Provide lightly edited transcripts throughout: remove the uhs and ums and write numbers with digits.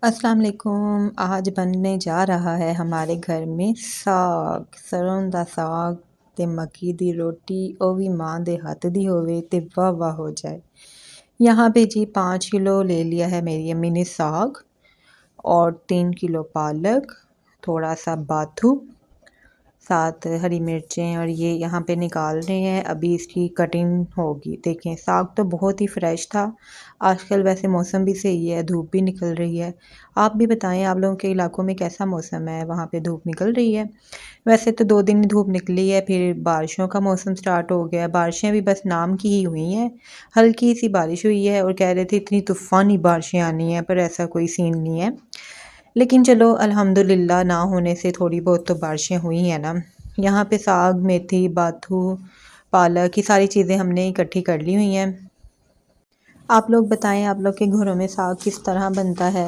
अस्सलाम वालेकुम। आज बनने जा रहा है हमारे घर में ਸਾਗ ਸਰੋਂ ਦਾ ਸਾਗ ਤੇ ਮੱਕੀ ਦੀ रोटी ਉਹ भी माँ ਦੇ ਹੱਥ ਦੀ ਹੋਵੇ ਤੇ वाह वाह हो जाए। यहाँ पे जी 5 किलो ले लिया है मेरी अम्मी ने साग और 3 किलो पालक, थोड़ा सा बाथू, साथ हरी मिर्चें और ये यहाँ पे निकाल रहे हैं। अभी इसकी कटिंग होगी। देखें साग तो बहुत ही फ्रेश था। आजकल वैसे मौसम भी सही है, धूप भी निकल रही है। आप भी बताएं आप लोगों के इलाकों में कैसा मौसम है, वहाँ पे धूप निकल रही है? वैसे तो 2 दिन धूप निकली है, फिर बारिशों का मौसम स्टार्ट हो गया। बारिशें भी बस नाम की ही हुई हैं, हल्की सी बारिश हुई है और कह रहे थे इतनी तूफ़ानी बारिशें आनी हैं, पर ऐसा कोई सीन नहीं है। लेकिन चलो अल्हम्दुलिल्लाह ना होने से थोड़ी बहुत तो बारिशें हुई हैं ना। यहाँ पे साग, मेथी, बाथू, पालक, ये सारी चीज़ें हमने इकट्ठी कर ली हुई हैं। आप लोग बताएं आप लोग के घरों में साग किस तरह बनता है,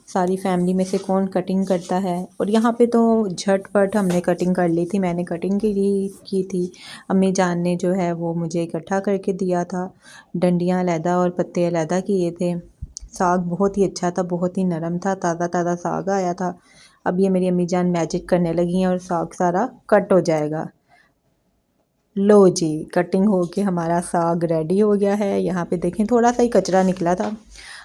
सारी फैमिली में से कौन कटिंग करता है? और यहाँ पे तो झटपट हमने कटिंग कर ली थी, मैंने कटिंग की थी। अम्मी जान ने जो है वो मुझे इकट्ठा करके दिया था, डंडियाँ अलहदा और पत्ते अलहदा किए थे। साग बहुत ही अच्छा था, बहुत ही नरम था, ताज़ा ताज़ा साग आया था। अब ये मेरी अम्मी जान मैजिक करने लगी हैं और साग सारा कट हो जाएगा। लो जी, कटिंग हो के हमारा साग रेडी हो गया है। यहाँ पे देखें थोड़ा सा ही कचरा निकला था।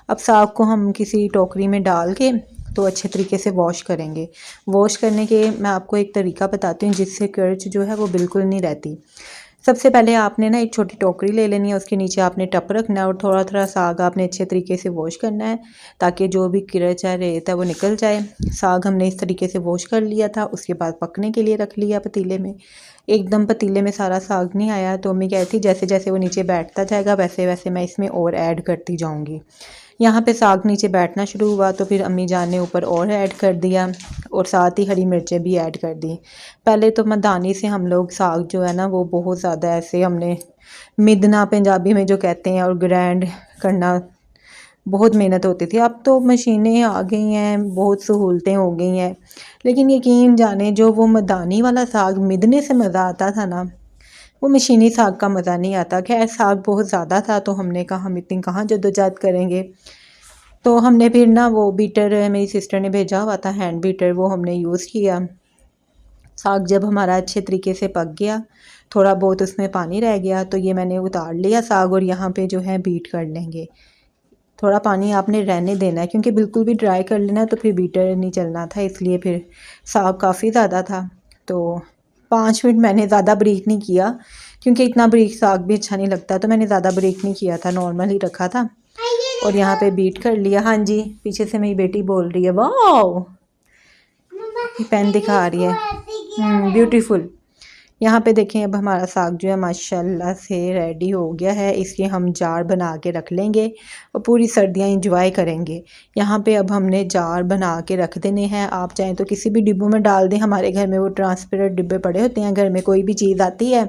अब साग को हम किसी टोकरी में डाल के तो अच्छे तरीके से वॉश करेंगे। वॉश करने के मैं आपको एक तरीका बताती हूँ जिससे कर्च जो है वो बिल्कुल नहीं रहती। सबसे पहले आपने ना एक छोटी टोकरी ले लेनी है, उसके नीचे आपने टप रखना है और थोड़ा थोड़ा साग आपने अच्छे तरीके से वॉश करना है ताकि जो भी कीड़े चाहे रेत है वो निकल जाए। साग हमने इस तरीके से वॉश कर लिया था, उसके बाद पकने के लिए रख लिया पतीले में। एकदम पतीले में सारा साग नहीं आया तो मम्मी कहती जैसे जैसे वो नीचे बैठता जाएगा वैसे वैसे मैं इसमें और ऐड करती जाऊँगी। यहाँ पे साग नीचे बैठना शुरू हुआ तो फिर अम्मी जान ने ऊपर और ऐड कर दिया और साथ ही हरी मिर्चें भी ऐड कर दी। पहले तो मदानी से हम लोग साग जो है ना वो बहुत ज़्यादा ऐसे हमने मिदना पंजाबी में जो कहते हैं और ग्राइंड करना बहुत मेहनत होती थी। अब तो मशीनें आ गई हैं, बहुत सहूलतें हो गई हैं, लेकिन यकीन जाने जो वो मदानी वाला साग मिदने से मज़ा आता था ना, वो मशीनी साग का मज़ा नहीं आता। खैर साग बहुत ज़्यादा था तो हमने कहा हम इतनी कहाँ जद्दोजहद करेंगे, तो हमने फिर ना वो बीटर मेरी सिस्टर ने भेजा हुआ था, हैंड बीटर, वो हमने यूज़ किया। साग जब हमारा अच्छे तरीके से पक गया, थोड़ा बहुत उसमें पानी रह गया तो ये मैंने उतार लिया साग और यहाँ पे जो है बीट कर लेंगे। थोड़ा पानी आपने रहने देना है क्योंकि बिल्कुल भी ड्राई कर लेना तो फिर बीटर नहीं चलना था, इसलिए फिर साग काफ़ी ज़्यादा था तो 5 मिनट मैंने ज़्यादा ब्रीक नहीं किया क्योंकि इतना ब्रीक साग भी अच्छा नहीं लगता, तो मैंने ज़्यादा ब्रीक नहीं किया था, नॉर्मल ही रखा था और यहाँ पे बीट कर लिया। हाँ जी, पीछे से मेरी बेटी बोल रही है वाह, पेन दिखा रही है ब्यूटीफुल। यहाँ पे देखें अब हमारा साग जो है माशाल्लाह से रेडी हो गया है। इसके हम जार बना के रख लेंगे और पूरी सर्दियाँ इंजॉय करेंगे। यहाँ पे अब हमने जार बना के रख देने हैं, आप चाहें तो किसी भी डिब्बों में डाल दें। हमारे घर में वो ट्रांसपेरेंट डिब्बे पड़े होते हैं, घर में कोई भी चीज़ आती है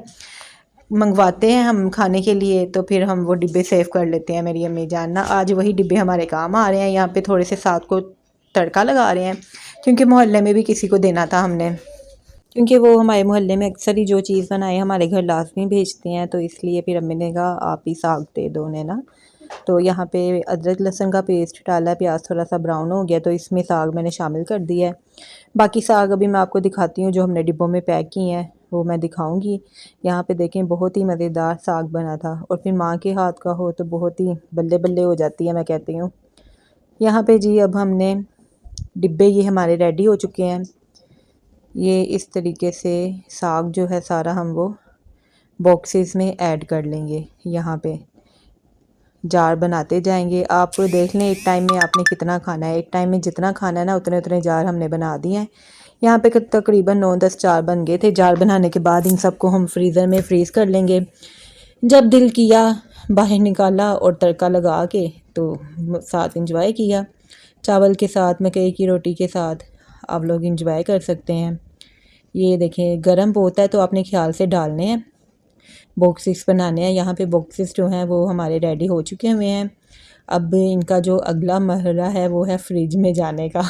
मंगवाते हैं हम खाने के लिए तो फिर हम वो डिब्बे सेव कर लेते हैं। मेरी अम्मी जान ना आज वही डिब्बे हमारे काम आ रहे हैं। यहाँ पे थोड़े से साग को तड़का लगा रहे हैं क्योंकि मोहल्ले में भी किसी को देना था हमने, क्योंकि वो हमारे मोहल्ले में अक्सर ही जो चीज़ बनाए हमारे घर लाजमी भेजते हैं, तो इसलिए फिर अम्मी ने कहा आप ही साग दे दो उन्हें ना। तो यहाँ पे अदरक लहसुन का पेस्ट डाला है, प्याज थोड़ा सा ब्राउन हो गया तो इसमें साग मैंने शामिल कर दिया है। बाकी साग अभी मैं आपको दिखाती हूँ, जो हमने डिब्बों में पैक किए हैं वो मैं दिखाऊंगी। यहाँ पे देखें बहुत ही मज़ेदार साग बना था और फिर माँ के हाथ का हो तो बहुत ही बल्ले बल्ले हो जाती है, मैं कहती हूँ। यहाँ पे जी अब हमने डिब्बे ये हमारे रेडी हो चुके हैं। ये इस तरीके से साग जो है सारा हम वो बॉक्सेस में ऐड कर लेंगे। यहाँ पे जार बनाते जाएंगे, आप देख लें एक टाइम में आपने कितना खाना है, एक टाइम में जितना खाना है ना उतने उतने जार हमने बना दिए हैं। यहाँ पे तकरीबन 9-10 जार बन गए थे। जार बनाने के बाद इन सबको हम फ्रीज़र में फ्रीज़ कर लेंगे। जब दिल किया बाहर निकाला और तड़का लगा के तो साथ इंजॉय किया, चावल के साथ, मकई की रोटी के साथ आप लोग इंजॉय कर सकते हैं। ये देखें गरम बहुत है तो आपने ख्याल से डालने हैं। बॉक्सेस बनाने हैं, यहाँ पे बॉक्सेस जो हैं वो हमारे रेडी हो चुके हुए हैं। अब इनका जो अगला मरहला है वो है फ्रिज में जाने का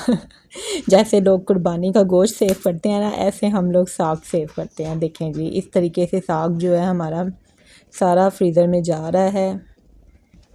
जैसे लोग कुर्बानी का गोश्त सेव करते हैं ना, ऐसे हम लोग साग सेव करते हैं। देखें जी इस तरीके से साग जो है हमारा सारा फ्रीज़र में जा रहा है।